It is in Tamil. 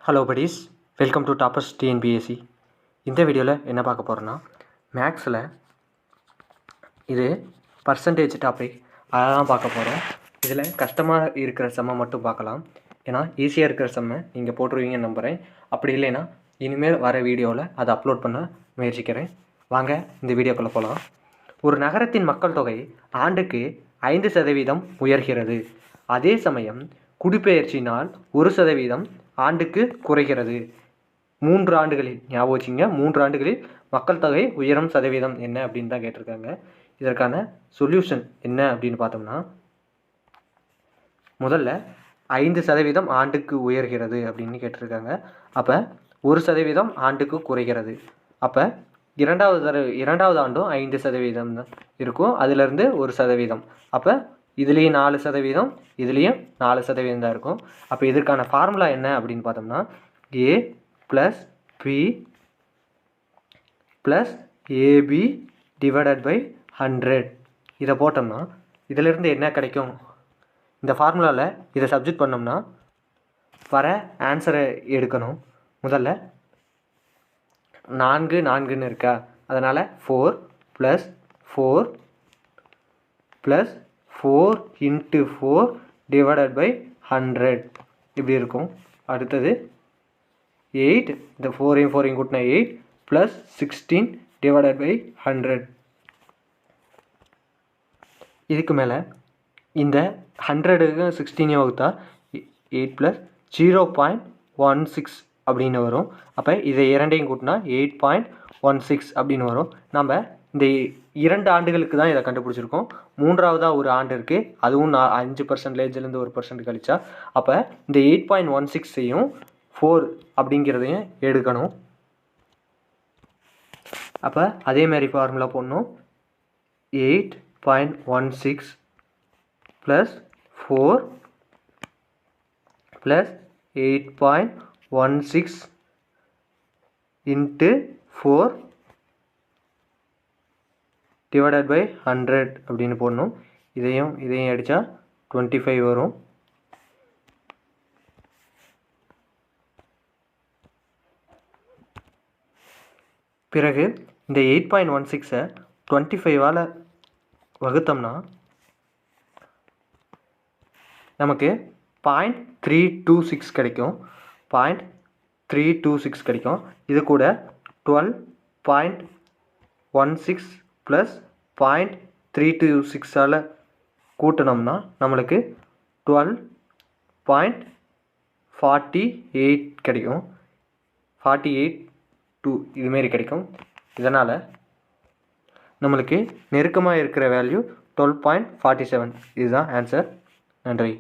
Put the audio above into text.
Hello buddies, welcome to toppers TNPSC. இந்த வீடியோவில் என்ன பார்க்க போகிறோன்னா, மேக்ஸில் இது பர்சன்டேஜ் டாபிக் அதெல்லாம் பார்க்க போகிறோம். இதில் கஷ்டமாக இருக்கிற செம்மை மட்டும் பார்க்கலாம். ஏன்னா ஈஸியாக இருக்கிற செம்மை நீங்கள் போட்டுருவீங்கன்னு நம்புகிறேன். அப்படி இல்லைன்னா இனிமேல் வர வீடியோவில் அதை அப்லோட் பண்ண முயற்சிக்கிறேன். வாங்க இந்த வீடியோக்குள்ளே போகலாம். ஒரு நகரத்தின் மக்கள் தொகை ஆண்டுக்கு 5% உயர்கிறது. அதே சமயம் குடிபெயர்ச்சினால் 1% ஆண்டுக்கு குறைகிறது. 3 ஆண்டுகளில் ஞாபகம் வச்சுங்க, 3 ஆண்டுகளில் மக்கள் தொகை உயரும் சதவீதம் என்ன அப்படின்னு தான் கேட்டிருக்காங்க. இதற்கான சொல்யூஷன் என்ன அப்படின்னு பார்த்தோம்னா, முதல்ல 5% ஆண்டுக்கு உயர்கிறது அப்படின்னு கேட்டிருக்காங்க. அப்போ 1% ஆண்டுக்கு குறைகிறது. அப்போ இரண்டாவது ஆண்டும் 5% தான் இருக்கும். அதிலிருந்து 1%. அப்போ இதுலேயும் 4%, இதுலேயும் 4% தான் இருக்கும். அப்போ இதற்கான ஃபார்முலா என்ன அப்படின்னு பார்த்தோம்னா, A + B + AB / 100. இதை போட்டோம்னா இதிலிருந்து என்ன கிடைக்கும்? இந்த ஃபார்முலாவில் இதை சப்ஜெக்ட் பண்ணோம்னா வர ஆன்சரை எடுக்கணும். முதல்ல 4 இருக்கா, அதனால் 4 + 4 + 4 × 4 / 100 இப்படி இருக்கும். அடுத்தது 8, இந்த 4 கூட்டினா 8 + 16 / 100. இதுக்கு மேலே இந்த 100க்கு 16 வகுத்தா 8 + 0.16 அப்படின்னு வரும். அப்போ இதை இரண்டையும் கூட்டினா 8.16 அப்படின்னு வரும். நம்ம இந்த 2 ஆண்டுகளுக்கு தான் இதை கண்டுபிடிச்சிருக்கோம். மூன்றாவதாக ஒரு ஆண்டு இருக்குது, அதுவும் 5%லேருந்து 1% கழிச்சா. அப்போ இந்த 8.16ஐயும் 4 அப்படிங்கிறதையும் எடுக்கணும். அப்போ அதேமாதிரி ஃபார்முலா போடணும். 8.16 + 4 + 8.16 × 4 / 100 அப்படின்னு போடணும். இதையும் அடித்தா 25 வரும். பிறகு இந்த 8.16ஐ 25ஆல் வகுத்தோம்னா நமக்கு 0.326 கிடைக்கும். 0.326 கிடைக்கும். இது கூட 12.16 + 0.326ஆல் கூட்டினோம்னா நம்மளுக்கு 12.48 கிடைக்கும். 48.2 இதுமாரி கிடைக்கும். இதனால் நம்மளுக்கு நெருக்கமாக இருக்கிற வேல்யூ 12.47. இதுதான் ஆன்சர். நன்றி.